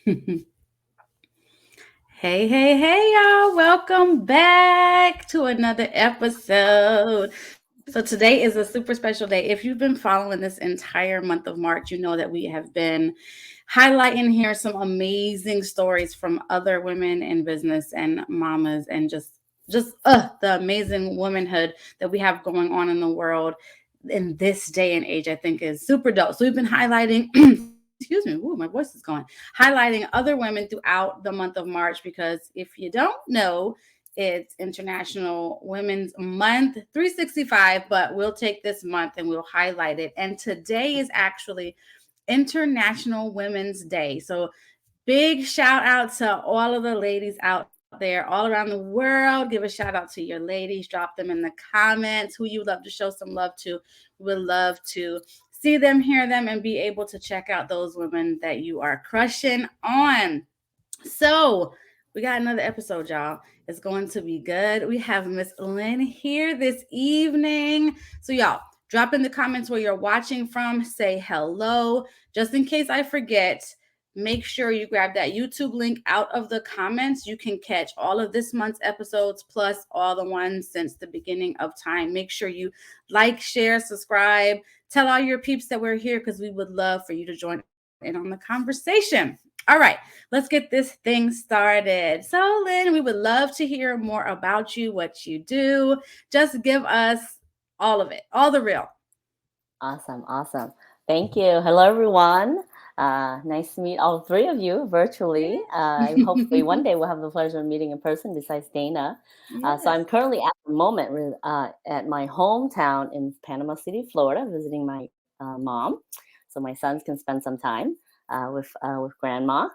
Hey, hey, hey, y'all. Welcome back to another episode. So, today is a super special day. If you've been following this entire month of March, you know that we have been highlighting here some amazing stories from other women in business and mamas and just the amazing womanhood that we have going on in the world in this day and age. I think is super dope. So we've been highlighting excuse me, ooh, my voice is going, highlighting other women throughout the month of March, because if you don't know, it's International Women's Month 365, but we'll take this month and we'll highlight it. And today is actually International Women's Day. So big shout out to all of the ladies out there all around the world. Give a shout out to your ladies. Drop them in the comments who you would love to show some love to. We would love to see them, hear them, and be able to check out those women that you are crushing on. So, we got another episode, y'all. It's going to be good. We have Miss Lynn here this evening. So, y'all, drop in the comments where you're watching from. Say hello. Just in case I forget, make sure you grab that YouTube link out of the comments. You can catch all of this month's episodes plus all the ones since the beginning of time. Make sure you like, share, subscribe. Tell all your peeps that we're here because we would love for you to join in on the conversation. All right, let's get this thing started. So, Lynn, we would love to hear more about you, what you do. Just give us all of it, all the real. Awesome, awesome. Thank you. Hello, everyone. Nice to meet all three of you virtually. Hopefully, one day we'll have the pleasure of meeting in person besides Dayna. So Yes. I'm currently at the moment at my hometown in Panama City, Florida, visiting my mom. So my sons can spend some time with grandma.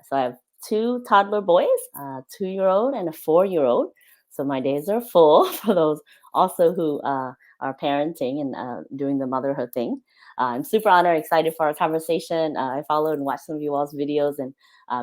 So I have two toddler boys, a 2-year-old and a 4-year-old. So my days are full for those also who are parenting and doing the motherhood thing. I'm super honored, excited for our conversation. I followed and watched some of you all's videos and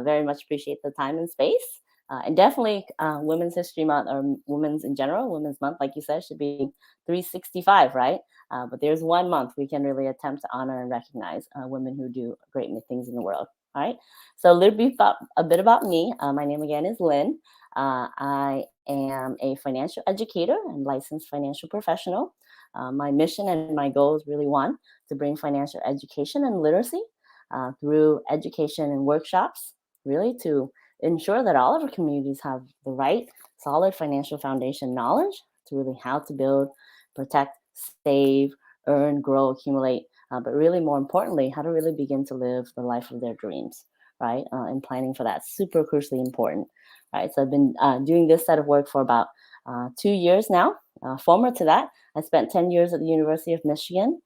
very much appreciate the time and space. And definitely Women's History Month, or Women's in general, Women's Month, like you said, should be 365, right? But there's one month we can really attempt to honor and recognize women who do great things in the world. All right. So a bit about me. My name again is Lynn. I am a financial educator and licensed financial professional. My mission and my goal is really one, to bring financial education and literacy through education and workshops, really to ensure that all of our communities have the right solid financial foundation knowledge to really how to build, protect, save, earn, grow, accumulate, but really more importantly, how to really begin to live the life of their dreams, right? And planning for that, super crucially important, right? So I've been doing this set of work for about 2 years now. Former to that, I spent 10 years at the University of Michigan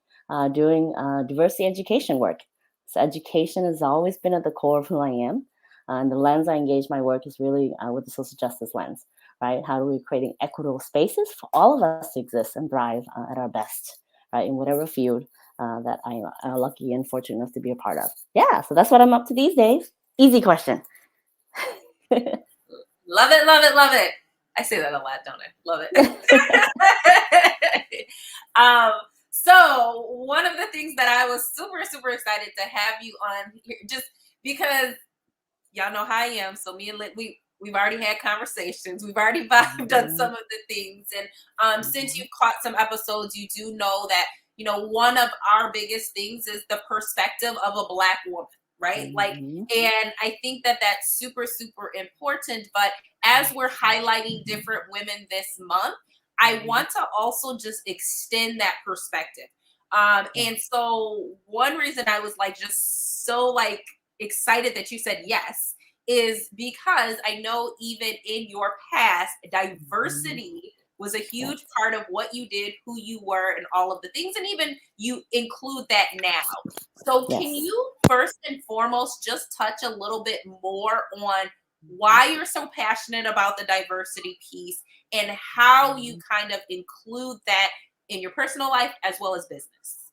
doing diversity education work. So education has always been at the core of who I am. And the lens I engage my work is really with the social justice lens, right? How are we creating equitable spaces for all of us to exist and thrive at our best, right? In whatever field that I'm lucky and fortunate enough to be a part of. Yeah, so that's what I'm up to these days. Easy question. Love it, love it, love it. I say that a lot, don't I? Love it. So one of the things that I was super, super excited to have you on here, just because y'all know how I am. So me and Lit, we've already had conversations. We've already vibed on some of the things. And since you've caught some episodes, you do know that, one of our biggest things is the perspective of a Black woman, right? Like, and I think that that's super, super important. But as we're highlighting different women this month, I want to also just extend that perspective. And so one reason I was like just so like excited that you said yes is because I know even in your past, diversity was a huge part of what you did, who you were, and all of the things, and even you include that now. So can Yes. you first and foremost just touch a little bit more on why you're so passionate about the diversity piece and how you kind of include that in your personal life as well as business?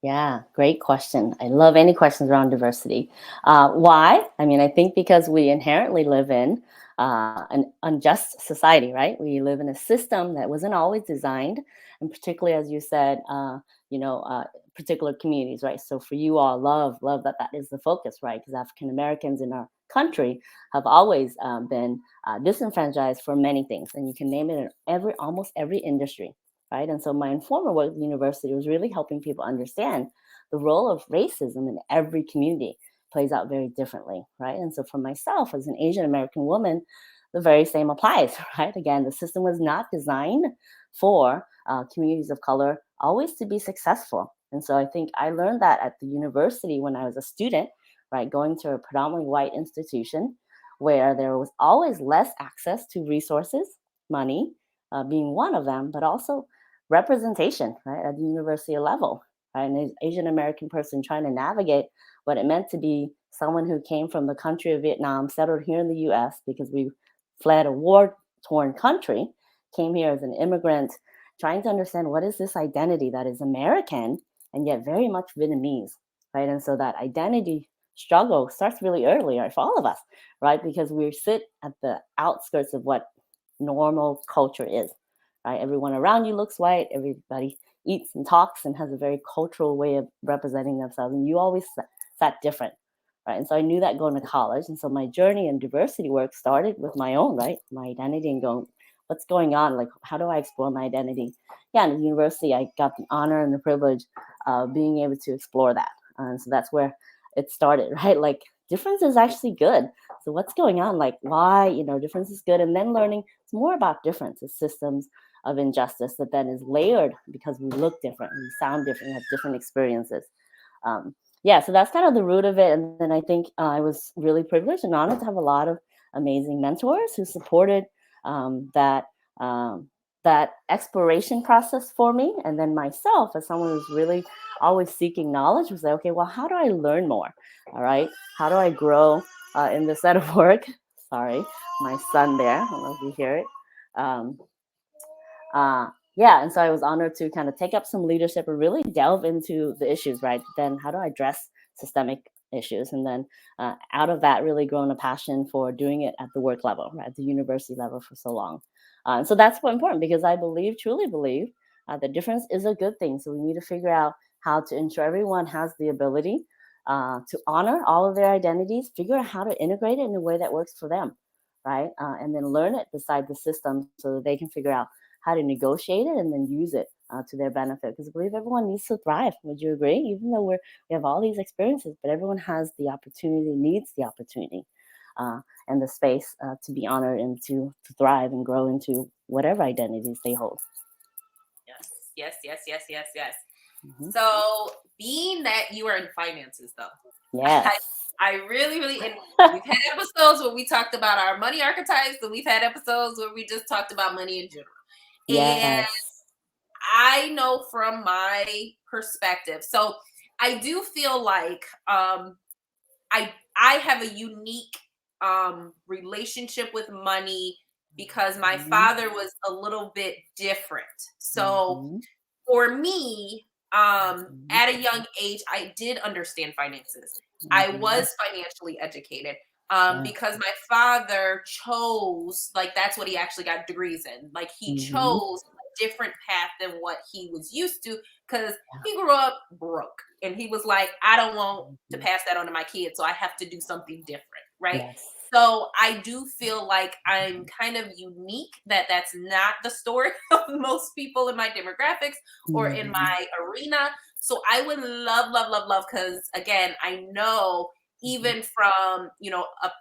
Yeah, great question. I love any questions around diversity. Why? I mean, I think because we inherently live in an unjust society, right? We live in a system that wasn't always designed, and particularly, as you said, particular communities, right? So for you all, love that is the focus, right? Because African Americans in our country have always been disenfranchised for many things, and you can name it in almost every industry, right? And so my informal work at the university was really helping people understand the role of racism in every community plays out very differently, right? And so for myself as an Asian American woman, the very same applies, right? Again, the system was not designed for communities of color always to be successful. And so I think I learned that at the university when I was a student, right? Going to a predominantly white institution where there was always less access to resources, money being one of them, but also representation, right? At the university level, right? An Asian American person trying to navigate what it meant to be someone who came from the country of Vietnam, settled here in the US because we fled a war-torn country, came here as an immigrant, trying to understand what is this identity that is American and yet very much Vietnamese, right? And so that identity struggle starts really early, right, for all of us, right? Because we sit at the outskirts of what normal culture is, right? Everyone around you looks white, everybody eats and talks and has a very cultural way of representing themselves, and you always sat different, right? And so I knew that going to college, and so my journey in diversity work started with my own, right, my identity, and going, what's going on? Like, how do I explore my identity? Yeah, in the university, I got the honor and the privilege of being able to explore that, and so that's where it started, right? Like, difference is actually good. So what's going on? Like, why, difference is good. And then learning it's more about difference. It's systems of injustice that then is layered because we look different, we sound different, have different experiences. Yeah, so that's kind of the root of it. And then I think I was really privileged and honored to have a lot of amazing mentors who supported that that exploration process for me. And then myself, as someone who's really always seeking knowledge, was like, okay, well, how do I learn more? All right, how do I grow in this set of work? Sorry, my son there. I don't know if you hear it. Um, yeah, and so I was honored to kind of take up some leadership and really delve into the issues, right? Then how do I address systemic issues? And then out of that, really grown a passion for doing it at the work level, right? At the university level for so long. And so that's quite important because I truly believe that difference is a good thing. So we need to figure out how to ensure everyone has the ability to honor all of their identities, figure out how to integrate it in a way that works for them, right? And then learn it beside the system so that they can figure out how to negotiate it and then use it to their benefit. Because I believe everyone needs to thrive. Would you agree? Even though we have all these experiences, but everyone has the opportunity, needs the opportunity and the space to be honored and to thrive and grow into whatever identities they hold. Yes. Mm-hmm. So being that you are in finances though. Yes. I really, and we've had episodes where we talked about our money archetypes, and we've had episodes where we just talked about money in general. Yes. And I know from my perspective, so I do feel like I have a unique relationship with money because my father was a little bit different. So for me, at a young age, I did understand finances. I was financially educated because my father chose, like, that's what he actually got degrees in. Like, he chose a different path than what he was used to because he grew up broke. And he was like, I don't want to pass that on to my kids, so I have to do something different, right? Yes. So I do feel like I'm kind of unique that that's not the story of most people in my demographics or in my arena. So I would love, because again, I know even from, a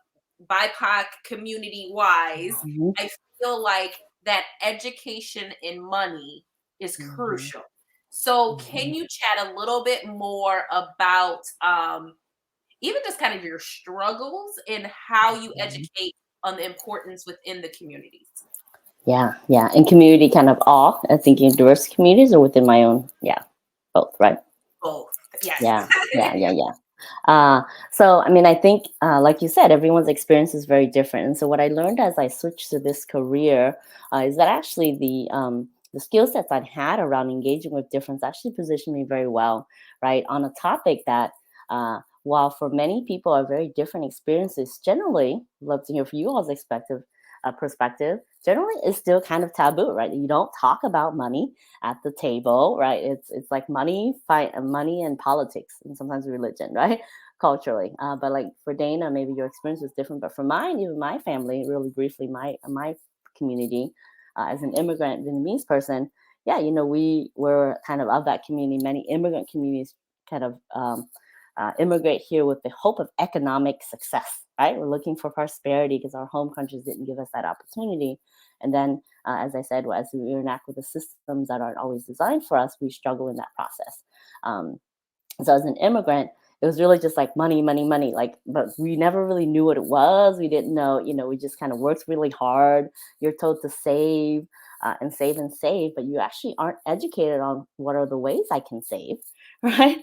BIPOC community wise, I feel like that education in money is crucial. So can you chat a little bit more about even just kind of your struggles and how you educate on the importance within the communities? Yeah. In community kind of all, I think in diverse communities or within my own, both, right? Both, yes. Yeah. So, I mean, I think, like you said, everyone's experience is very different. And so what I learned as I switched to this career is that actually the skill sets I'd had around engaging with difference actually positioned me very well, right? On a topic that, while for many people are very different experiences, generally, love to hear from you all's perspective, perspective, generally is still kind of taboo, right? You don't talk about money at the table, right? It's like money, money and politics, and sometimes religion, right? Culturally, but like for Dayna, maybe your experience was different. But for mine, even my family, really briefly, my community, as an immigrant Vietnamese person, yeah, we were kind of that community. Many immigrant communities kind of immigrate here with the hope of economic success, right? We're looking for prosperity because our home countries didn't give us that opportunity. And then, as I said, as we interact with the systems that aren't always designed for us, we struggle in that process. Um, so as an immigrant, it was really just like money, money, money. Like, but we never really knew what it was. We didn't know, we just kind of worked really hard. You're told to save and save and save, but you actually aren't educated on what are the ways I can save, right?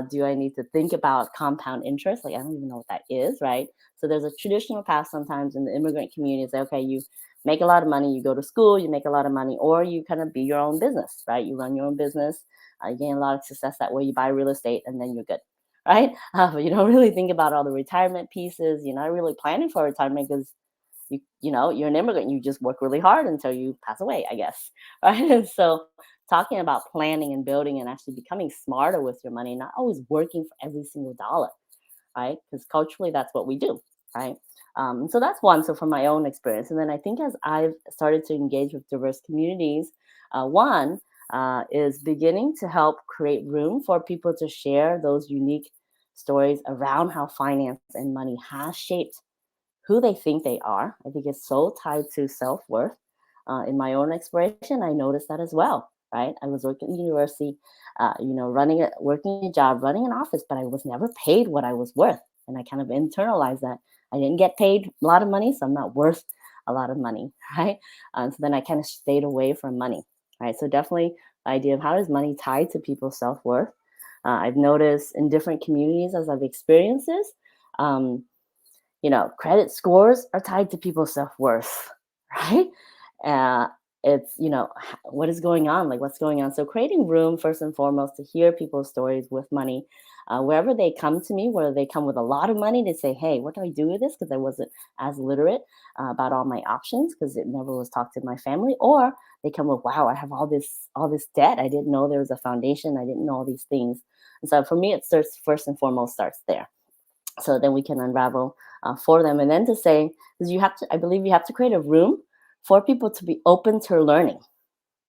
Do I need to think about compound interest? Like, I don't even know what that is, right? So there's a traditional path sometimes in the immigrant community. It's like, okay, you make a lot of money, you go to school, you make a lot of money, or you kind of be your own business, right? You run your own business. You gain a lot of success that way. You buy real estate and then you're good, right? But you don't really think about all the retirement pieces. You're not really planning for retirement because you're an immigrant. You just work really hard until you pass away, I guess, right? And so talking about planning and building and actually becoming smarter with your money, not always working for every single dollar, right? Because culturally, that's what we do, right? So that's one. So from my own experience, and then I think as I've started to engage with diverse communities, one is beginning to help create room for people to share those unique stories around how finance and money has shaped who they think they are. I think it's so tied to self worth. In my own exploration, I noticed that as well. Right, I was working in university, working a job, running an office, but I was never paid what I was worth, and I kind of internalized that I didn't get paid a lot of money, so I'm not worth a lot of money, right? So then I kind of stayed away from money, right? So definitely the idea of how is money tied to people's self worth. I've noticed in different communities as I've experienced this. Um, credit scores are tied to people's self-worth, right? Uh, it's, what is going on? Like, what's going on? So creating room, first and foremost, to hear people's stories with money. Wherever they come to me, whether they come with a lot of money, they say, hey, what do I do with this? Because I wasn't as literate about all my options because it never was talked to my family. Or they come with, wow, I have all this debt. I didn't know there was a foundation. I didn't know all these things. And so for me, it starts first and foremost starts there. So then we can unravel for them. And then to say, because I believe you have to create a room for people to be open to learning.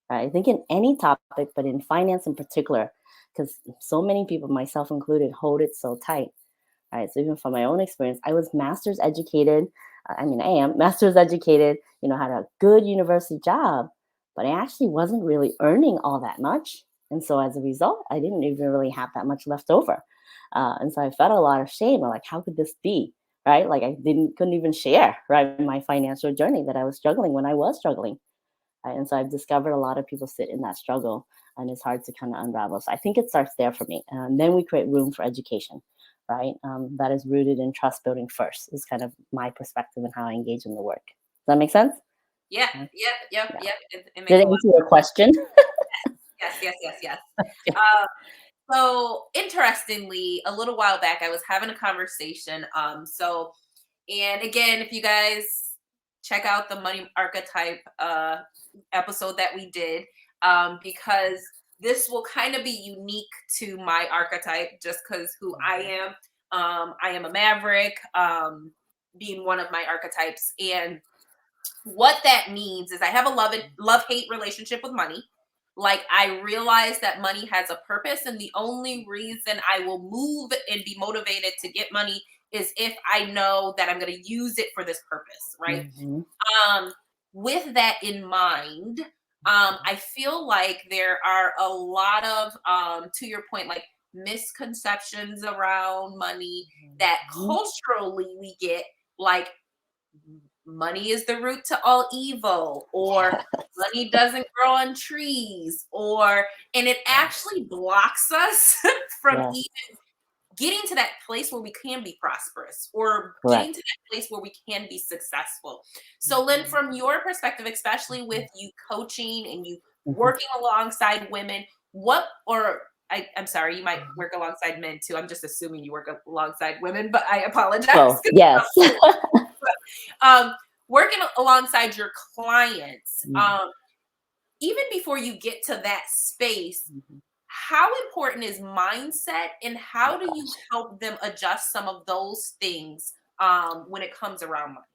Right? I think in any topic, but in finance in particular, because so many people, myself included, hold it so tight. Right? So even from my own experience, I was master's educated. I am master's educated, had a good university job, but I actually wasn't really earning all that much. And so as a result, I didn't even really have that much left over. And so I felt a lot of shame. Like, how could this be? Right? Like I couldn't even share, right, my financial journey that I was struggling when I was struggling. Right? And so I've discovered a lot of people sit in that struggle and it's hard to kind of unravel. So I think it starts there for me. And then we create room for education, right? That is rooted in trust building first is kind of my perspective and how I engage in the work. Does that make sense? Yeah. Yeah. It makes Did a I lot. answer your question? Yes. So interestingly, a little while back, I was having a conversation. And again, if you guys check out the money archetype episode that we did, because this will kind of be unique to my archetype, just because who I am. I am a maverick, being one of my archetypes, and what that means is I have a love-hate relationship with money. Like, I realize that money has a purpose, and the only reason I will move and be motivated to get money is if I know that I'm going to use it for this purpose, right? Mhm. Um, with that in mind, I feel like there are a lot of, to your point, like misconceptions around money that Mhm. culturally we get, like money is the root to all evil, or money doesn't grow on trees, and it actually blocks us from Yes, even getting to that place where we can be prosperous or getting correct. to that place where we can be successful. So, Lynn, from your perspective, especially with you coaching and you Mhm. working alongside women, I'm sorry, you might work alongside men too. I'm just assuming you work alongside women, but I apologize. So yes. um, working alongside your clients, Yeah. even before you get to that space, Mhm. how important is mindset, and how do you Gosh. help them adjust some of those things when it comes around money?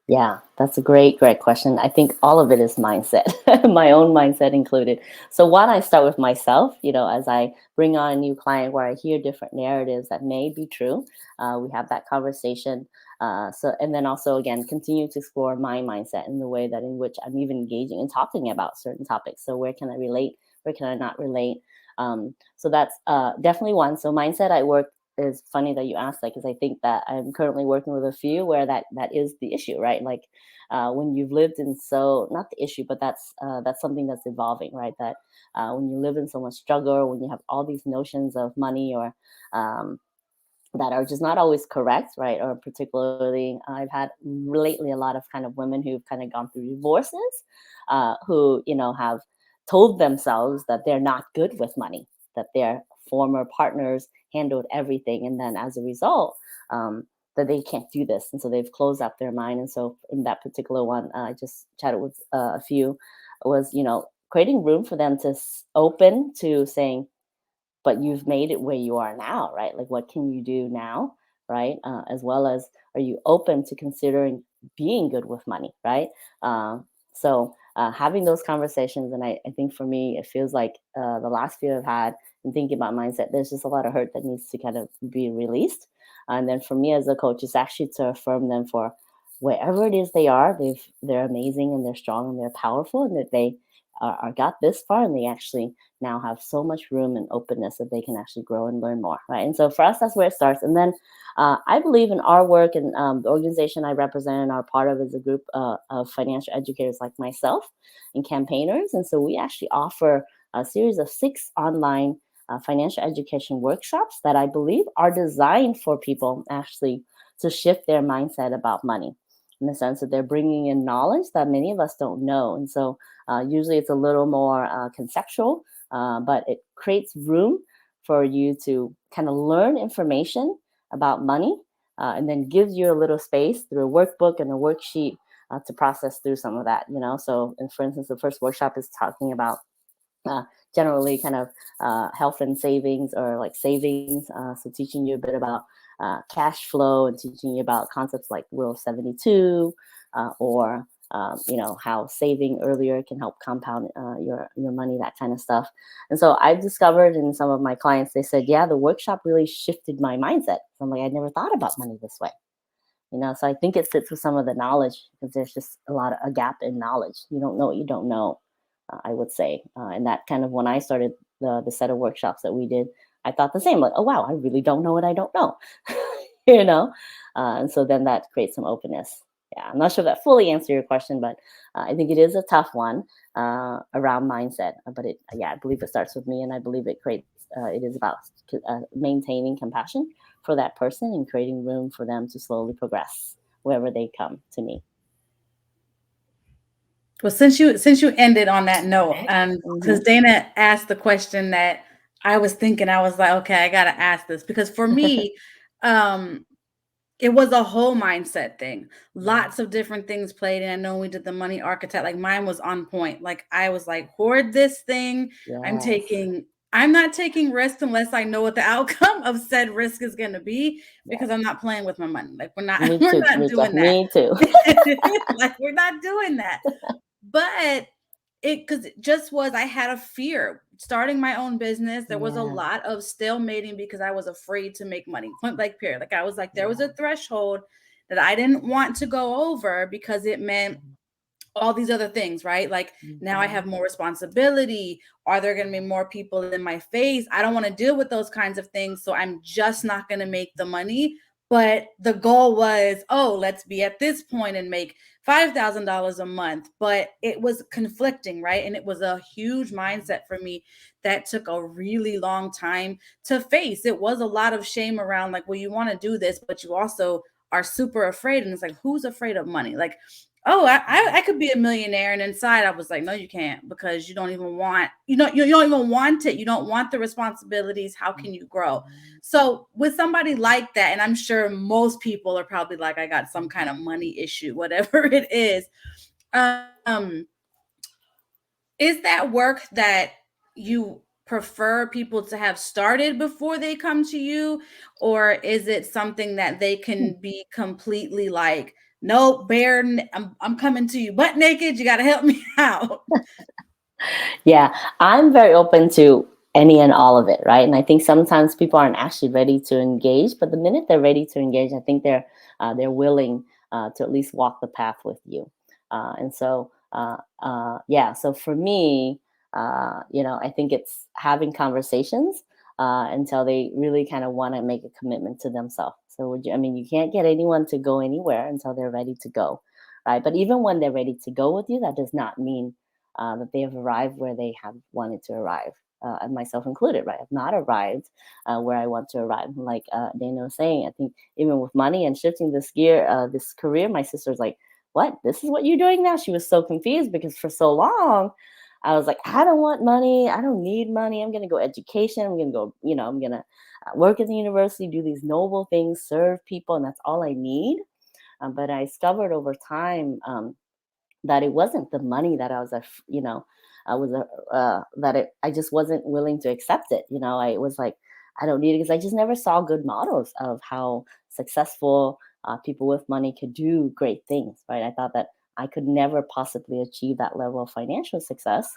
Yeah, that's a great question. I think all of it is mindset, my own mindset included. So one, I start with myself, as I bring on a new client where I hear different narratives that may be true. We have that conversation. And then also again, continue to explore my mindset in the way that in which I'm even engaging and talking about certain topics. So where can I relate? Where can I not relate? So that's definitely one. So mindset, I work is funny that you asked that because I think that I'm currently working with a few where that is the issue, right? Like when you've lived in so not the issue, but that's something that's evolving, right? That when you live in so much struggle, when you have all these notions of money or um, that are just not always correct, right? Or particularly, I've had lately a lot of kind of women who've kind of gone through divorces, who have told themselves that they're not good with money, that their former partners handled everything, and then as a result, that they can't do this, and so they've closed up their mind. And so, in that particular one, I just chatted with a few, was creating room for them to open to saying, but you've made it where you are now, right? Like, what can you do now, right? As well as, are you open to considering being good with money, right? Having those conversations, and I think for me, it feels like the last few I've had and thinking about mindset, there's just a lot of hurt that needs to kind of be released. And then for me as a coach, it's actually to affirm them for wherever it is they are. They're amazing and they're strong and they're powerful, and that they are got this far, and they actually now have so much room and openness that they can actually grow and learn more, right? And so for us, that's where it starts. And then I believe in our work, and the organization I represent and are part of is a group of financial educators like myself and campaigners. And so we actually offer a series of 6 online financial education workshops that I believe are designed for people actually to shift their mindset about money, in the sense that they're bringing in knowledge that many of us don't know. And so usually it's a little more conceptual, but it creates room for you to kind of learn information about money, and then gives you a little space through a workbook and a worksheet to process through some of that. So, and for instance, the first workshop is talking about uh, generally kind of health and savings, or like savings. So teaching you a bit about cash flow, and teaching you about concepts like Rule of 72, or how saving earlier can help compound your money, that kind of stuff. And so I've discovered in some of my clients, they said, yeah, the workshop really shifted my mindset. So I'm like, I never thought about money this way. So I think it sits with some of the knowledge, because there's just a gap in knowledge. You don't know what you don't know, I would say. And that kind of, when I started the set of workshops that we did, I thought the same, like, oh wow, I really don't know what I don't know. you know and so then that creates some openness. Yeah, I'm not sure that fully answered your question, but I think it is a tough one around mindset. But I believe it starts with me, and I believe it is about maintaining compassion for that person and creating room for them to slowly progress wherever they come to me. Well, since you ended on that note, and because Hmm. Dayna asked the question that I was thinking, I was like, okay, I gotta ask this, because for me, um, it was a whole mindset thing. Lots of different things played, and I know we did the money architect. Like mine was on point. Like I was like, hoard this thing. Yes. I'm not taking risk unless I know what the outcome of said risk is going to be, because Yes. I'm not playing with my money. Like we're not Me we're too, not Tameka. doing that. Me too. Like we're not doing that. But it, because it just was, I had a fear starting my own business. There was a Yeah. lot of stalemating because I was afraid to make money. Point blank period. Like I was like, there was Yeah. a threshold that I didn't want to go over, because it meant all these other things, right? Like now I Mhm. have more responsibility. Are there going to be more people in my face? I don't want to deal with those kinds of things. So I'm just not going to make the money. But the goal was, oh, let's be at this point and make $5,000 a month. But it was conflicting, right? And it was a huge mindset for me that took a really long time to face. It was a lot of shame around, like, well, you want to do this, but you also are super afraid. And it's like, who's afraid of money? Like, oh, I could be a millionaire. And inside I was like, no, you can't, because you don't even want, you don't even want it. You don't want the responsibilities. How can you grow? So with somebody like that, and I'm sure most people are probably like, I got some kind of money issue, whatever it is. Is that work that you prefer people to have started before they come to you? Or is it something that they can be completely like, nope, bare, I'm coming to you butt naked. You got to help me out. Yeah, I'm very open to any and all of it, right? And I think sometimes people aren't actually ready to engage, but the minute they're ready to engage, I think they're willing to at least walk the path with you. And so, yeah. So for me, I think it's having conversations until they really kind of want to make a commitment to themselves. So I mean, you can't get anyone to go anywhere until they're ready to go, right? But even when they're ready to go with you, that does not mean that they have arrived where they have wanted to arrive, and myself included, right? I've not arrived where I want to arrive. Like Dayna was saying, I think even with money and shifting this gear, this career, my sister's like, what? This is what you're doing now? She was so confused because for so long, I was like, I don't want money. I don't need money. I'm going to go education. I'm going to go, I'm going to work at the university, do these noble things, serve people, and that's all I need. But I discovered over time that it wasn't the money that I was, I was, I just wasn't willing to accept it. I was like, I don't need it, because I just never saw good models of how successful people with money could do great things, right? I thought that I could never possibly achieve that level of financial success,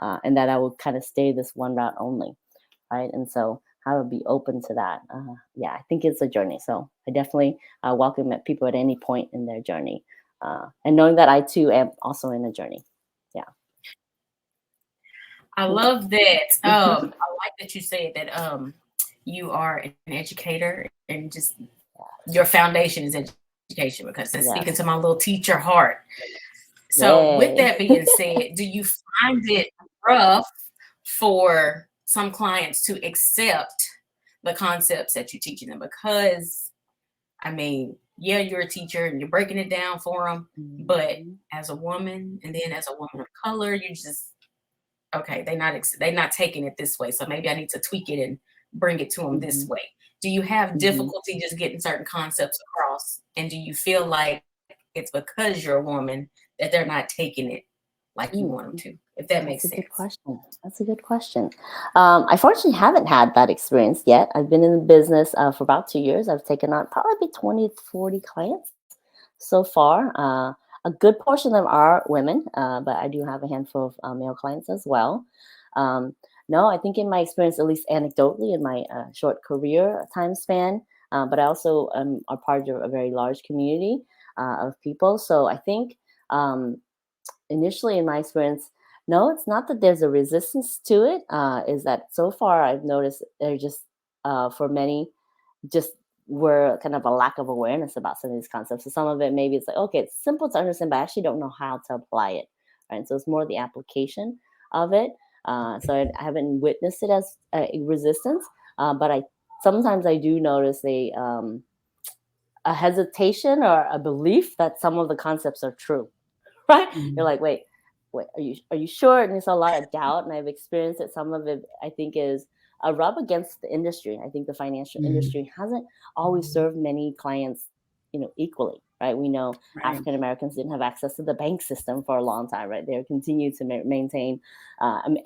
and that I would kind of stay this one route only, right? And so I would be open to that. Yeah, I think it's a journey. So I definitely welcome people at any point in their journey, and knowing that I too am also in a journey. Yeah. I love that. I like that you said that you are an educator, and just your foundation is education, because that's speaking to my little teacher heart. So with that being said, do you find it rough for some clients to accept the concepts that you're teaching them? Because, I mean, yeah, you're a teacher and you're breaking it down for them, but as a woman, and then as a woman of color, you just, okay, they're not taking it this way. So maybe I need to tweak it and bring it to them this way. Do you have difficulty just getting certain concepts across? And do you feel like it's because you're a woman that they're not taking it like you want them to? If that makes sense. That's a good question. That's a good question. I fortunately haven't had that experience yet. I've been in the business for about 2 years. I've taken on probably 20 to 40 clients so far. A good portion of them are women, but I do have a handful of male clients as well. No, I think in my experience, at least anecdotally, in my short career time span, but I also am a part of a very large community of people. So I think initially in my experience, no, it's not that there's a resistance to it. Is that so far I've noticed they're just, for many, just were kind of a lack of awareness about some of these concepts. So some of it, maybe it's like, okay, it's simple to understand, but I actually don't know how to apply it. Right. So it's more the application of it. So I haven't witnessed it as a resistance, but sometimes I do notice a hesitation or a belief that some of the concepts are true. Right? You're like, wait, are you sure? And there's a lot of doubt, and I've experienced it. Some of it, I think, is a rub against the industry. I think the financial industry hasn't always served many clients, equally, right? We know African Americans didn't have access to the bank system for a long time, right? They continue to maintain.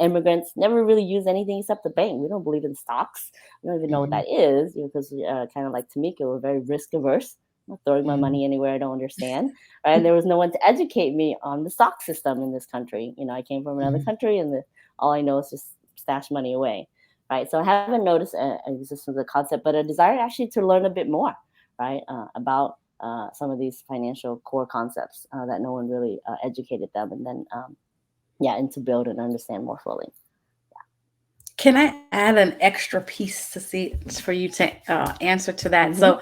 Immigrants never really use anything except the bank. We don't believe in stocks. We don't even know what that is, because kind of like Tameka, we're very risk averse. I'm not throwing my money anywhere I don't understand. Right? And there was no one to educate me on the stock system in this country. I came from another country, and all I know is just stash money away. Right? So I haven't noticed an existence of the concept, but a desire actually to learn a bit more, right, about some of these financial core concepts that no one really educated them, and then, and to build and understand more fully. Can I add an extra piece to see for you to answer to that? So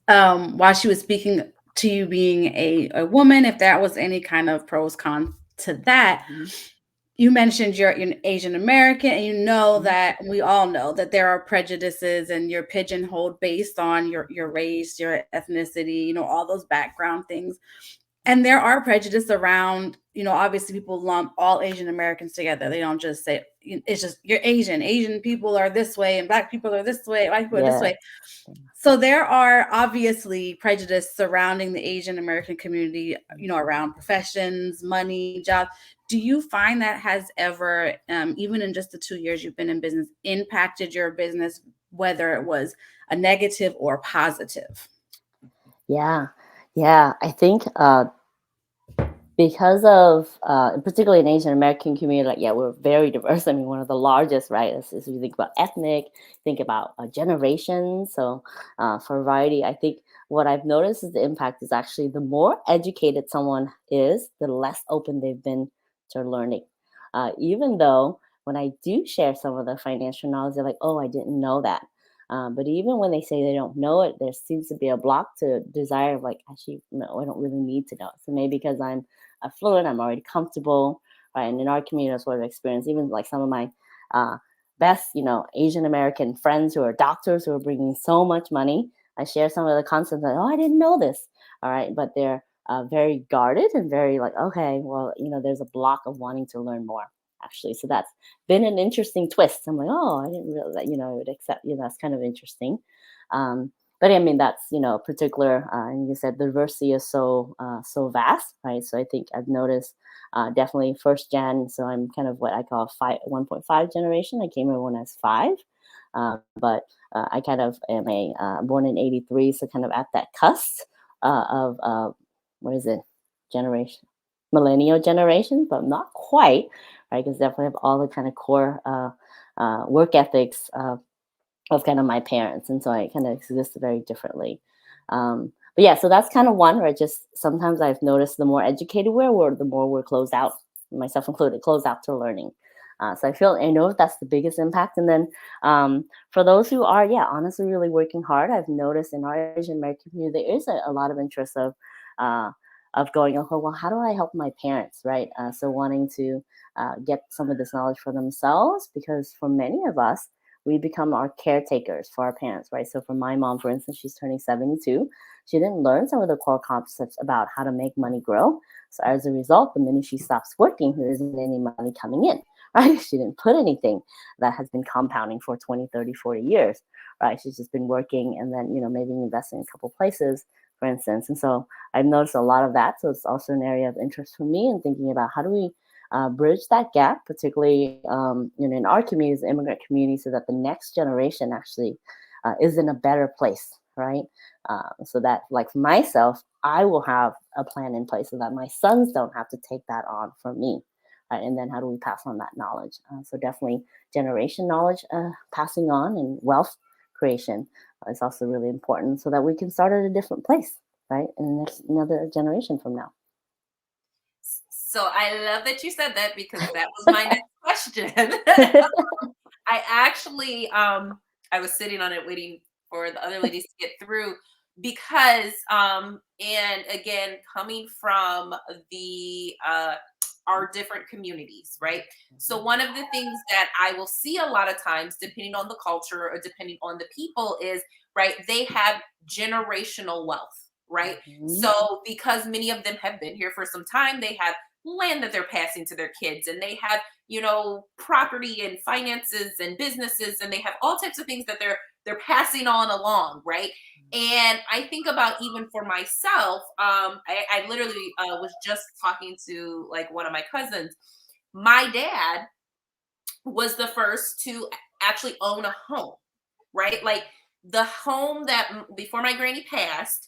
while she was speaking to you being a woman, if that was any kind of pros con to that, you mentioned you're Asian American, and you know that we all know that there are prejudices and you're pigeonholed based on your race, your ethnicity, all those background things. And there are prejudice around, obviously people lump all Asian Americans together. They don't just say it's just you're Asian. Asian people are this way and black people are this way, white people are this Yeah. way. So there are obviously prejudice surrounding the Asian American community, around professions, money, jobs. Do you find that has ever, even in just the 2 years you've been in business, impacted your business, whether it was a negative or positive? Yeah. Yeah. I think because of particularly in Asian American community, like, yeah, we're very diverse. I mean, one of the largest, right? Is you think about ethnic, think about generations. So for variety, I think what I've noticed is the impact is actually the more educated someone is, the less open they've been to learning. Even though when I do share some of the financial knowledge, they're like, "Oh, I didn't know that." But even when they say they don't know it, there seems to be a block to desire of like, actually, no, I don't really need to know it. So maybe because I'm affluent, I'm already comfortable, right? And in our community, that's what I've experienced. Even like some of my uh, best, Asian American friends who are doctors who are bringing so much money, I share some of the concepts that, oh, I didn't know this, all right? But they're very guarded and very like, okay, well, there's a block of wanting to learn more, actually. So that's been an interesting twist. I'm like, oh, I didn't realize that, I would accept, that's kind of interesting. But I mean, that's, particular, and you said the diversity is so vast, right? So I think I've noticed definitely first gen. So I'm kind of what I call 1.5 generation. I came in when I was five. But I kind of am born in 83. So kind of at that cusp of, what is it? Generation, millennial generation, but not quite, right? Because definitely have all the kind of core work ethics of kind of my parents, and so I kind of exist very differently. But yeah, so that's kind of one where I just sometimes I've noticed the more educated we're, the more we're closed out, myself included, closed out to learning. So I know that's the biggest impact. And then for those who are, yeah, honestly, really working hard, I've noticed in our Asian American community there is a lot of interest uh, of going, okay, well, how do I help my parents, right? So wanting to get some of this knowledge for themselves, because for many of us, we become our caretakers for our parents, right? So for my mom, for instance, she's turning 72. She didn't learn some of the core concepts about how to make money grow. So as a result, the minute she stops working, there isn't any money coming in, right? She didn't put anything that has been compounding for 20, 30, 40 years, right? She's just been working and then, maybe investing in a couple places, for instance. And so I've noticed a lot of that. So it's also an area of interest for me in thinking about how do we bridge that gap, particularly in our communities, the immigrant community, so that the next generation actually is in a better place, right? So that, like for myself, I will have a plan in place so that my sons don't have to take that on from me. Right? And then how do we pass on that knowledge? So definitely generation knowledge passing on, and wealth creation is also really important so that we can start at a different place, right? In the next another generation from now. So I love that you said that, because that was my next question. I actually I was sitting on it waiting for the other ladies to get through, because and again, coming from the our different communities, right? So one of the things that I will see a lot of times, depending on the culture or depending on the people, is right, they have generational wealth, right? Mhm. So because many of them have been here for some time, they have land that they're passing to their kids, and they have, property and finances and businesses, and they have all types of things that they're passing on along, right? And I think about, even for myself, I literally was just talking to like one of my cousins. My dad was the first to actually own a home, right? Like the home that before my granny passed,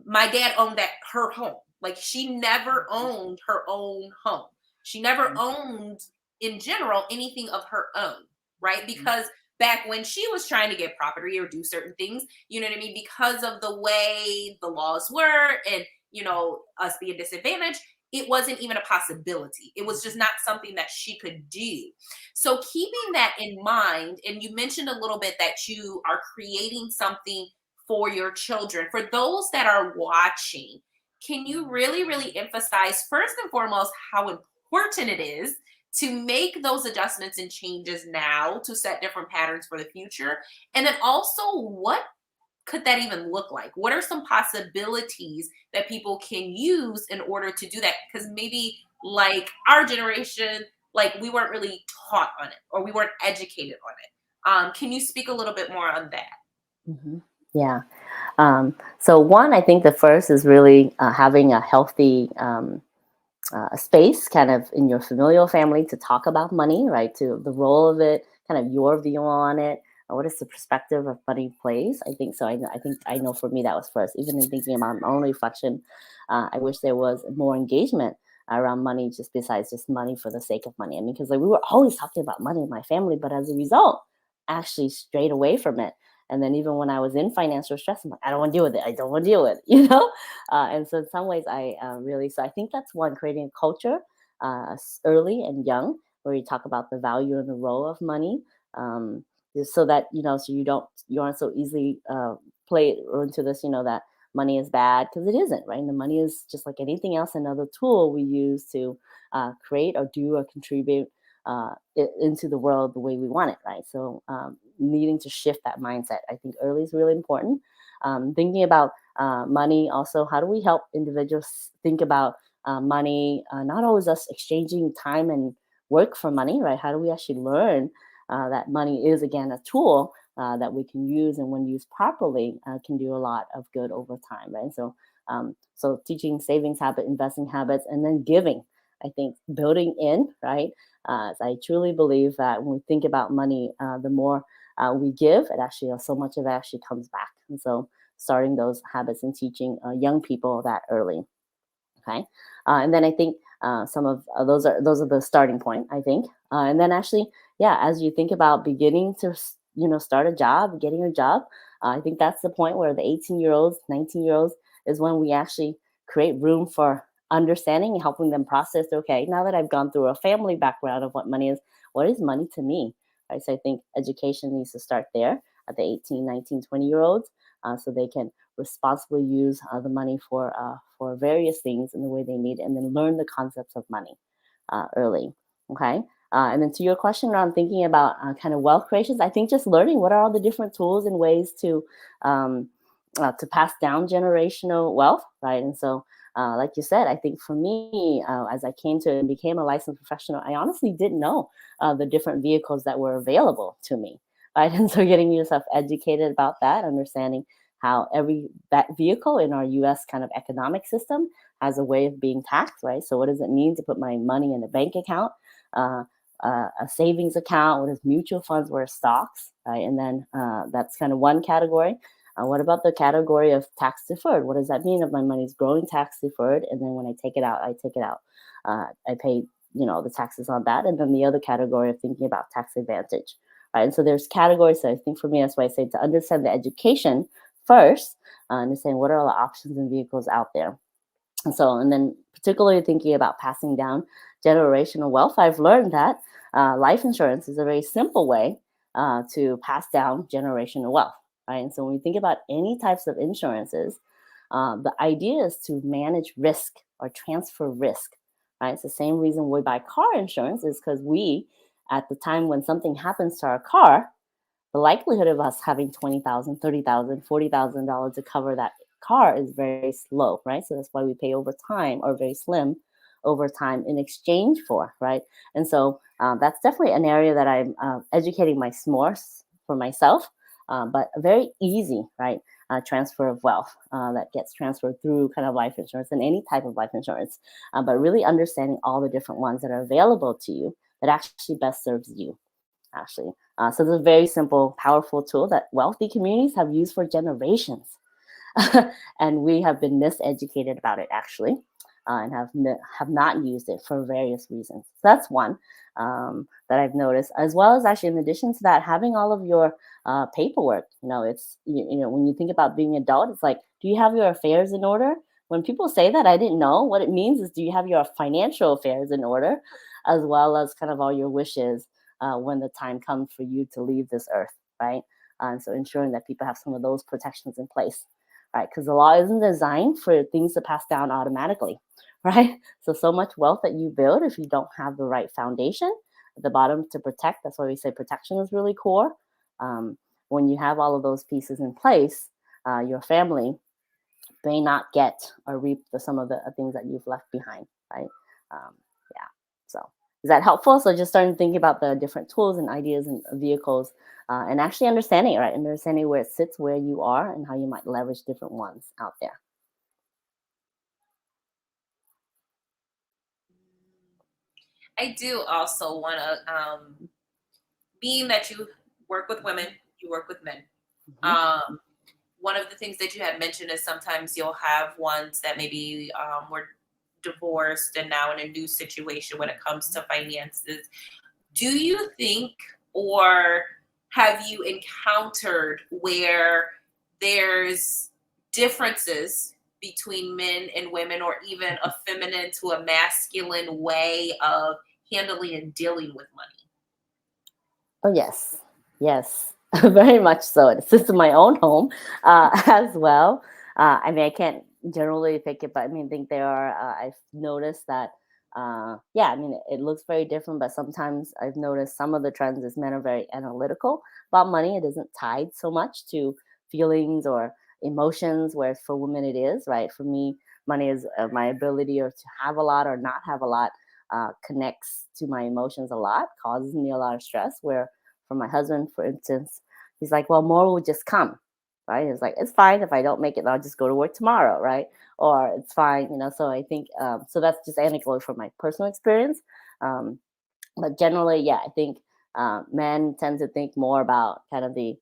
my dad owned her home. Like she never owned her own home. She never owned in general anything of her own, right? Because back when she was trying to get property or do certain things, you know what I mean? Because of the way the laws were, and us being disadvantaged, it wasn't even a possibility. It was just not something that she could do. So keeping that in mind, and you mentioned a little bit that you are creating something for your children. For those that are watching, can you really, really emphasize first and foremost how important it is to make those adjustments and changes now to set different patterns for the future? And then also, what could that even look like? What are some possibilities that people can use in order to do that? Because maybe like our generation, like we weren't really taught on it or we weren't educated on it. Can you speak a little bit more on that? Hmm. Yeah. So one, I think the first is really having a healthy space kind of in your familial family to talk about money, right? To the role of it, kind of your view on it. What is the perspective of money plays? I think so. I think I know for me that was first. Even in thinking about my own reflection, I wish there was more engagement around money, just besides just money for the sake of money. I mean, because like we were always talking about money in my family, but as a result, actually strayed away from it. And then even when I was in financial stress, I'm like, I don't want to deal with it. I don't want to deal with it, And so in some ways, I really, so I think that's one, creating a culture early and young, where you talk about the value and the role of money, um, just so that, so you aren't so easily play into this, that money is bad, because it isn't, right? And the money is just like anything else, another tool we use to create or do or contribute into the world the way we want it, right? So needing to shift that mindset, I think early is really important. Thinking about money, also, how do we help individuals think about money? Not always us exchanging time and work for money, right? How do we actually learn that money is again a tool that we can use, and when used properly, can do a lot of good over time, right? So teaching savings habit, investing habits, and then giving. I think building in, right? I truly believe that when we think about money, the more we give, it actually, so much of it actually comes back. And so starting those habits and teaching young people that early. Okay. And then I think some of those are the starting point, I think. And then actually, yeah, as you think about beginning to, start a job, getting a job, I think that's the point where the 18-year-olds, 19-year-olds is when we actually create room for understanding and helping them process, okay, now that I've gone through a family background of what money is, what is money to me? Right. So I think education needs to start there at the 18, 19, 20-year-olds, so they can responsibly use the money for various things in the way they need, and then learn the concepts of money early. Okay. And then to your question around thinking about kind of wealth creations, I think just learning what are all the different tools and ways um, to pass down generational wealth, right? And so, like you said, I think for me, as I came to and became a licensed professional, I honestly didn't know the different vehicles that were available to me, right? And so, getting yourself educated about that, understanding how every that vehicle in our U.S. kind of economic system has a way of being taxed, right? So, what does it mean to put my money in a bank account? Uh, a savings account, what is mutual funds, what are stocks, right? And then that's kind of one category. What about the category of tax deferred? What does that mean if my money is growing tax deferred, and then when I take it out, I take it out? I pay, the taxes on that. And then the other category of thinking about tax advantage, right? And so there's categories. So I think for me, that's why I say to understand the education first, understand what are all the options and vehicles out there. And then particularly thinking about passing down generational wealth, I've learned that life insurance is a very simple way to pass down generational wealth, right? And so when we think about any types of insurances, the idea is to manage risk or transfer risk, right? It's the same reason we buy car insurance, is because we, at the time when something happens to our car, the likelihood of us having $20,000, $30,000, $40,000 to cover that car is very slow, right? So that's why we pay over time, or very slim over time, in exchange for, right? And so that's definitely an area that I'm educating my s'mores for myself, but very easy, right? Transfer of wealth that gets transferred through kind of life insurance and any type of life insurance, but really understanding all the different ones that are available to you that actually best serves you, actually. So it's a very simple, powerful tool that wealthy communities have used for generations. And we have been miseducated about it, actually, and have not used it for various reasons. So that's one that I've noticed, as well as actually, in addition to that, having all of your paperwork. It's when you think about being an adult, it's like, do you have your affairs in order? When people say that, I didn't know what it means. Is, do you have your financial affairs in order, as well as kind of all your wishes when the time comes for you to leave this earth, right? And so ensuring that people have some of those protections in place, right? Because the law isn't designed for things to pass down automatically, right? So much wealth that you build, if you don't have the right foundation at the bottom to protect, that's why we say protection is really core. Um, when you have all of those pieces in place, your family may not get or reap some of the things that you've left behind, right? Um, yeah. So is that helpful? So just starting thinking about the different tools and ideas and vehicles, and actually understanding it, right? Understanding where it sits, where you are, and how you might leverage different ones out there. I do also want to, being that you work with women, you work with men. Mhm. Um, One of the things that you had mentioned is sometimes you'll have ones that maybe were divorced and now in a new situation when it comes to finances. Do you think, or have you encountered where there's differences between men and women, or even a feminine to a masculine way of handling and dealing with money? Oh, yes. Yes. Very much so. It's just in my own home as well. I mean, I can't generally pick it, but I mean, I think there are, I've noticed that, yeah, I mean, it looks very different, but sometimes I've noticed some of the trends is men are very analytical about money. It isn't tied so much to feelings or emotions, whereas for women it is, right? For me, money is my ability or to have a lot or not have a lot connects to my emotions a lot, causes me a lot of stress. Where for my husband, for instance, he's like, well, more will just come, right? It's like, it's fine if I don't make it, I'll just go to work tomorrow, right? Or it's fine, you know. So I think, so that's just anecdotal from my personal experience. Um, but generally, yeah, I think men tend to think more about kind of the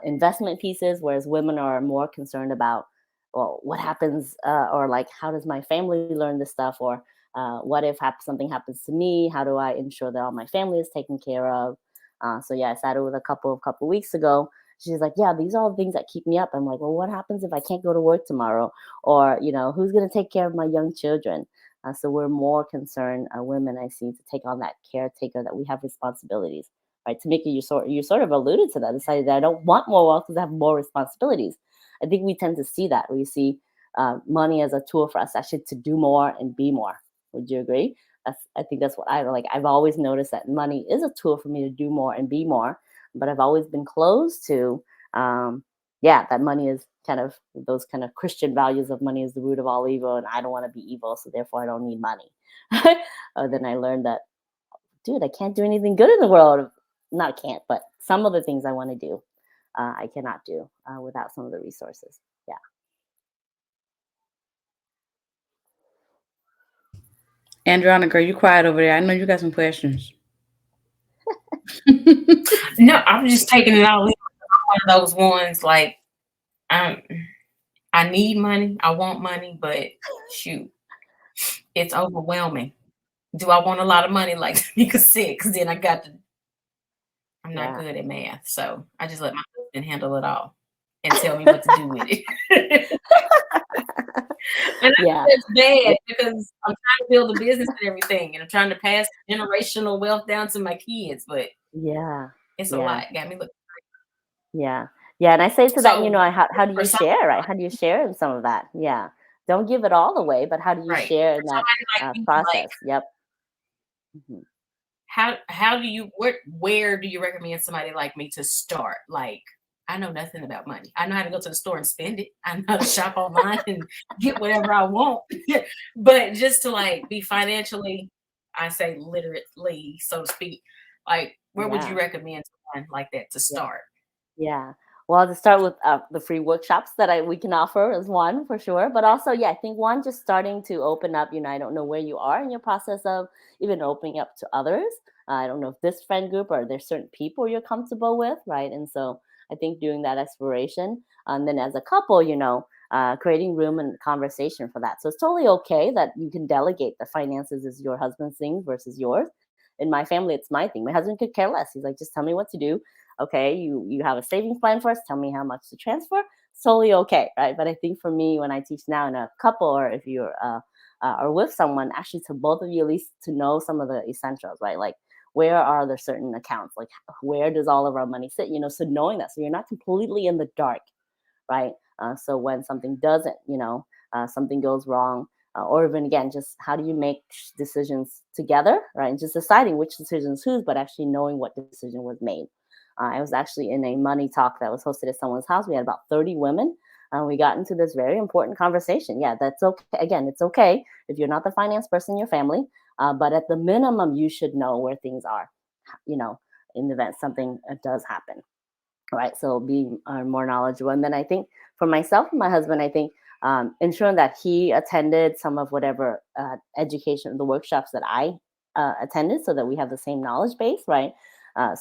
investment pieces, whereas women are more concerned about, well, what happens, or like, how does my family learn this stuff, or what if something happens to me? How do I ensure that all my family is taken care of? So yeah, I sat with a couple weeks ago. She's like, yeah, these are all the things that keep me up. I'm like, well, what happens if I can't go to work tomorrow? Or, you know, who's going to take care of my young children? So we're more concerned, women I see, to take on that caretaker, that we have responsibilities, right? Tameka, you sort of alluded to that. Decided that I don't want more wealth because I have more responsibilities. I think we tend to see that. We see money as a tool for us actually to do more and be more. Would you agree? I think that's what I like. I've always noticed that money is a tool for me to do more and be more, but I've always been closed to, yeah, that money is kind of those kind of Christian values of money is the root of all evil, and I don't want to be evil, so therefore I don't need money. Then I learned that, dude, I can't do anything good in the world. Not can't, but some of the things I want to do, I cannot do without some of the resources. Yeah. Andriana, girl, you quiet over there. I know you got some questions. No, I'm just taking it all in. I'm one of those ones like, um, I need money, I want money, but shoot, it's overwhelming. Do I want a lot of money like Tamika said? Because then I'm not Yeah. good at math. So I just let my husband handle it all and tell me what to do with it. And Yeah. that's bad because I'm trying to build a business and everything, and I'm trying to pass generational wealth down to my kids, but Yeah. it's a Yeah. lot. Got me looking. Yeah. Yeah. And I say to that, So how do for you some, share, right? How do you share in some of that? Yeah. Don't give it all away, but how do you right? share For in that somebody like me, like, process? Yep. Mhm. how do you where do you recommend somebody like me to start? Like, I know nothing about money. I know how to go to the store and spend it. I know how to shop online and get whatever I want. But just to like be financially, I say literately, so to speak, like where would you Yeah. recommend someone like that to Yeah. start? Yeah. Well, to start with, the free workshops that we can offer is one for sure. But also, yeah, I think one, just starting to open up. I don't know where you are in your process of even opening up to others. I don't know if this friend group or there's certain people you're comfortable with, right? And so I think doing that exploration, and then as a couple, creating room and conversation for that. So it's totally okay that you can delegate the finances as your husband's thing versus yours. In my family, it's my thing. My husband could care less. He's like, just tell me what to do. Okay, you have a savings plan for us, tell me how much to transfer. It's totally okay, right? But I think for me, when I teach now in a couple, or if you're or with someone, actually to both of you at least to know some of the essentials, right? Like, where are there certain accounts, like where does all of our money sit, so knowing that, so you're not completely in the dark, right? So when something doesn't, something goes wrong, or even again, just how do you make decisions together, right? And just deciding which decisions whose, but actually knowing what decision was made. I was actually in a money talk that was hosted at someone's house. We had about 30 women. We got into this very important conversation. Yeah, that's okay. Again, it's okay if you're not the finance person in your family, but at the minimum, you should know where things are, you know, in the event something does happen. Right. So being more knowledgeable. And then I think for myself and my husband, I think ensuring that he attended some of whatever education, the workshops that I attended, so that we have the same knowledge base, right?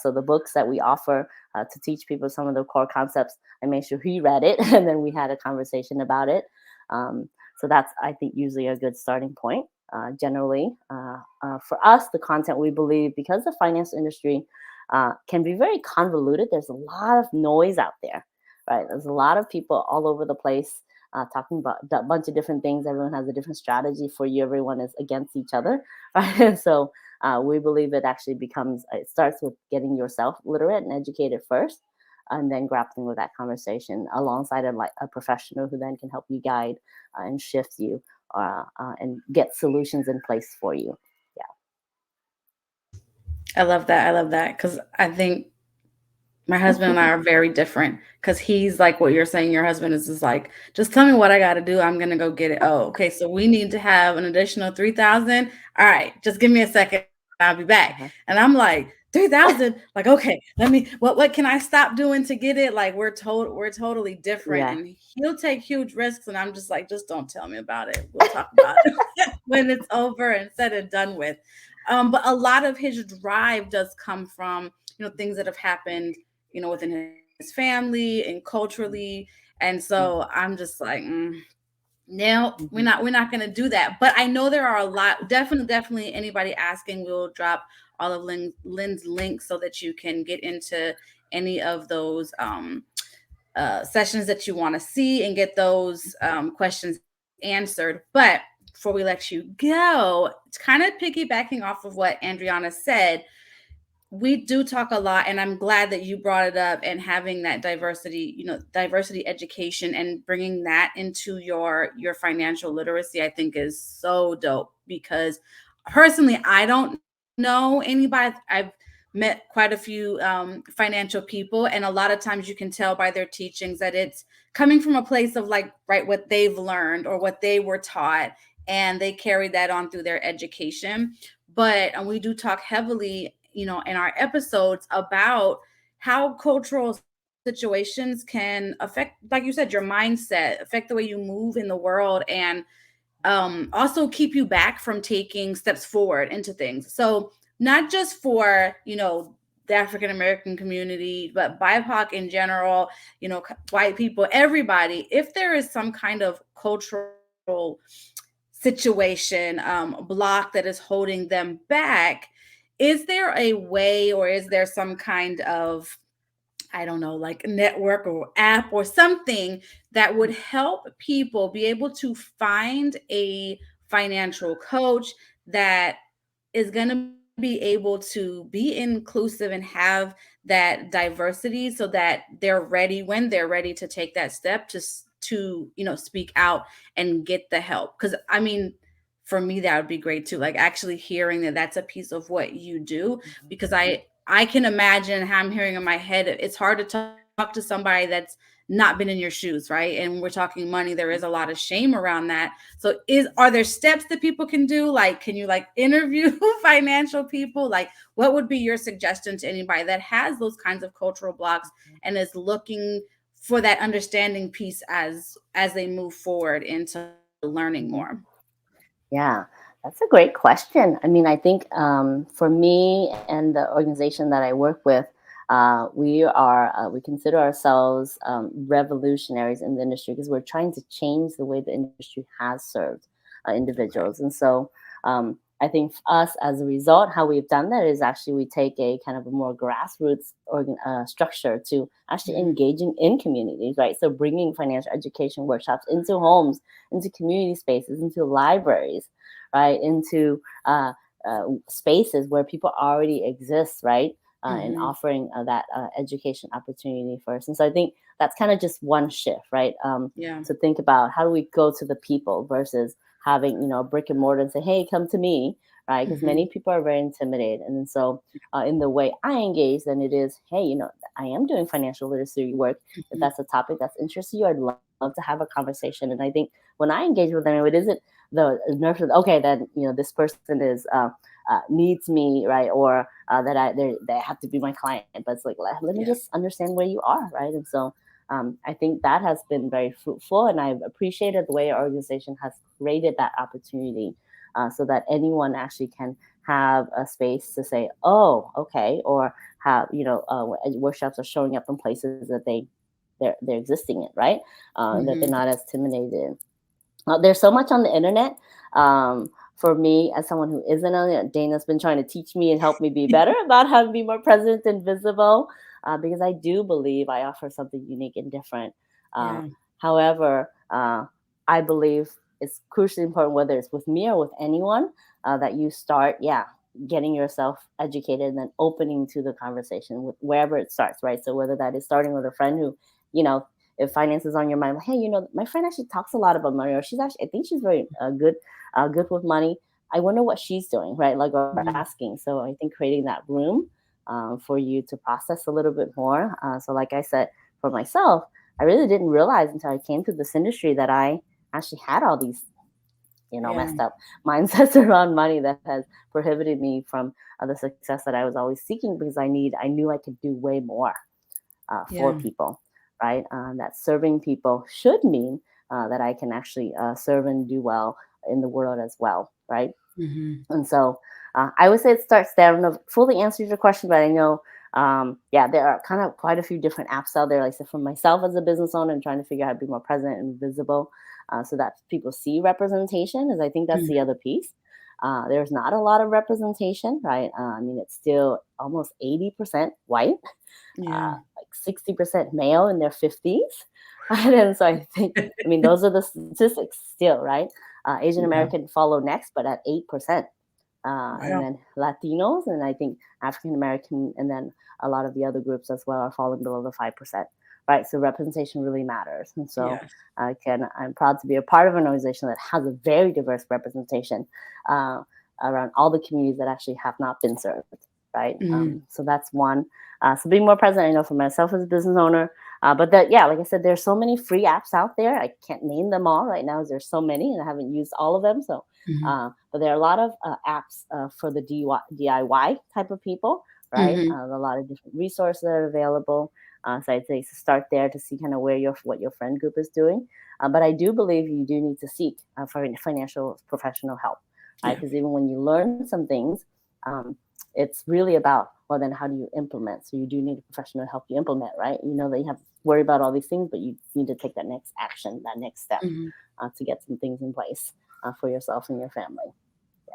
So the books that we offer to teach people some of the core concepts, I made sure he read it, and then we had a conversation about it. So that's, I think, usually a good starting point. Generally, for us, the content, we believe, because the finance industry can be very convoluted. There's a lot of noise out there, right? There's a lot of people all over the place talking about a bunch of different things. Everyone has a different strategy for you. Everyone is against each other, right? And so we believe it actually it starts with getting yourself literate and educated first, and then grappling with that conversation alongside a professional who then can help you guide and shift you and get solutions in place for you. Yeah. I love that. I love that because I think my husband and I are very different because he's like what you're saying. Your husband is just like, just tell me what I got to do. I'm gonna go get it. Oh, okay. So we need to have an additional 3,000. All right, just give me a second. I'll be back. Uh-huh. And I'm like 3,000. Like, okay, let me. What can I stop doing to get it? Like we're totally different. Yeah. And he'll take huge risks, and I'm just like, just don't tell me about it. We'll talk about it when it's over and said and done with. But a lot of his drive does come from things that have happened within his family and culturally. And so I'm just like, no, Mm-hmm. we're not going to do that. But I know there are a lot, definitely anybody asking, we'll drop all of Lynn's links so that you can get into any of those sessions that you want to see and get those questions answered. But before we let you go, it's kind of piggybacking off of what Andriana said. We do talk a lot, and I'm glad that you brought it up, and having that diversity education and bringing that into your financial literacy, I think is so dope. Because personally, I don't know anybody. I've met quite a few financial people, and a lot of times you can tell by their teachings that it's coming from a place of like, right, what they've learned or what they were taught, and they carry that on through their education. But we do talk heavily in our episodes about how cultural situations can affect, like you said, your mindset, affect the way you move in the world, and also keep you back from taking steps forward into things. So not just for the African American community, but BIPOC in general, white people, everybody. If there is some kind of cultural situation, block that is holding them back, is there a way, or is there some kind of, I don't know, like network or app or something that would help people be able to find a financial coach that is going to be able to be inclusive and have that diversity, so that they're ready when they're ready to take that step to speak out and get the help? Because I mean, for me, that would be great too, like actually hearing that that's a piece of what you do. Because I can imagine how I'm hearing in my head, it's hard to talk to somebody that's not been in your shoes, right? And we're talking money, there is a lot of shame around that. So are there steps that people can do? Like, can you like interview financial people? Like, what would be your suggestion to anybody that has those kinds of cultural blocks and is looking for that understanding piece as they move forward into learning more? Yeah, that's a great question. I mean, I think for me and the organization that I work with, we consider ourselves revolutionaries in the industry, because we're trying to change the way the industry has served individuals. And so I think for us, as a result, how we've done that is actually we take a kind of a more grassroots structure to actually Mhm. engaging in communities, right? So bringing financial education workshops into homes, into community spaces, into libraries, right? Into spaces where people already exist, right? And Mhm. offering that education opportunity first. And so I think that's kind of just one shift, right? Yeah. To think about how do we go to the people versus having, you know, a brick and mortar and say, hey, come to me, right? Because Hmm. many people are very intimidated. And so in the way I engage, then it is, hey, you know, I am doing financial literacy work. If Hmm. that's a topic that's interesting you, I'd love to have a conversation. And I think when I engage with them, it isn't the nurture, okay, then, you know, this person is, needs me, right? Or that they have to be my client. But it's like, let me Yeah. just understand where you are, right? And so I think that has been very fruitful, and I've appreciated the way our organization has created that opportunity so that anyone actually can have a space to say, "Oh, okay," or have, you know, workshops are showing up in places that they're existing in, right? That they're Hmm. not as intimidated. There's so much on the internet. For me, as someone who isn't on it, Dayna's been trying to teach me and help me be better about how to be more present and visible, because I do believe I offer something unique and different. Uh, Yeah. however, I believe it's crucially important, whether it's with me or with anyone, that you start, yeah, getting yourself educated and then opening to the conversation with wherever it starts, right? So whether that is starting with a friend who, you know, if finance is on your mind, like, hey, you know, my friend actually talks a lot about money, or she's actually, I think she's very good with money. I wonder what she's doing, right? Like, or Hmm. asking. So I think creating that room for you to process a little bit more. So, like I said, for myself, I really didn't realize until I came to this industry that I actually had all these, you know, Yeah. messed up mindsets around money that has prohibited me from the success that I was always seeking, because I knew I could do way more for Yeah. people, right? That serving people should mean that I can actually serve and do well in the world as well, right? Hmm. And so I would say it starts there. I don't know if it fully answers your question, but I know, yeah, there are kind of quite a few different apps out there. Like I said, for myself as a business owner and trying to figure out how to be more present and visible so that people see representation, is I think that's the other piece. There's not a lot of representation, right? I mean, it's still almost 80% white, Yeah. like 60% male in their 50s. And so I think, I mean, those are the statistics still, right? Asian Yeah. American follow next, but at 8%. And Wow. then Latinos, and I think African American, and then a lot of the other groups as well are falling below the 5%. Right, so representation really matters, and so Yes. I'm proud to be a part of an organization that has a very diverse representation uh, around all the communities that actually have not been served. Right, Hmm. so that's one. So being more present, I know for myself as a business owner, but that, yeah, like I said, there's so many free apps out there. I can't name them all right now, as there's so many, and I haven't used all of them. So Hmm. but there are a lot of apps for the DIY type of people, right? Hmm. A lot of different resources that are available. So I'd say start there to see kind of where what your friend group is doing. But I do believe you do need to seek for financial professional help, right? Yeah. Because even when you learn some things, um, it's really about, well, then how do you implement? So you do need a professional to help you implement, right? You know that you have to worry about all these things, but you need to take that next action, that next step Hmm. to get some things in place for yourself and your family. Yeah.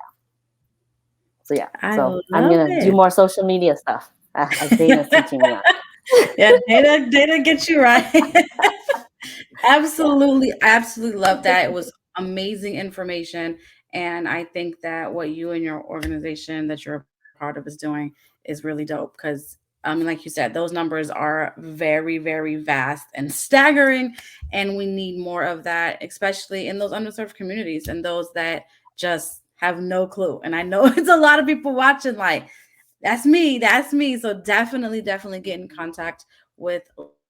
So yeah. I So I'm love gonna do it. more social media stuff as Dayna's teaching me on. Yeah, data gets you right. Yeah. Absolutely, absolutely love that. It was amazing information. And I think that what you and your organization that you're a part of is doing is really dope because, like you said, those numbers are very, very vast and staggering. And we need more of that, especially in those underserved communities and those that just have no clue. And I know it's a lot of people watching, like, that's me. That's me. So definitely, definitely get in contact with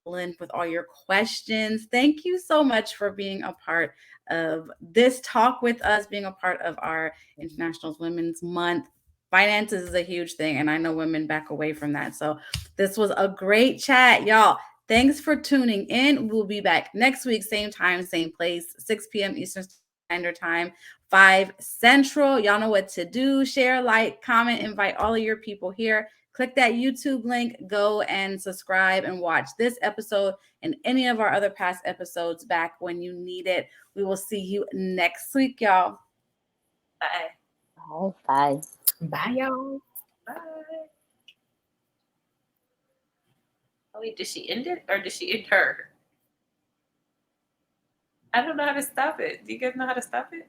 Lynn with all your questions. Thank you so much for being a part of this talk with us, being a part of our International Women's Month. Finances is a huge thing, and I know women back away from that. So this was a great chat, y'all. Thanks for tuning in. We'll be back next week, same time, same place, 6 p.m. Eastern Standard Time. 5 Central. Y'all know what to do. Share, like, comment, invite all of your people here. Click that YouTube link, go and subscribe and watch this episode and any of our other past episodes back when you need it. We will see you next week, y'all. Bye. Bye. Bye. Bye, y'all. Bye. Oh, wait, did she end it or did she end her? I don't know how to stop it. Do you guys know how to stop it?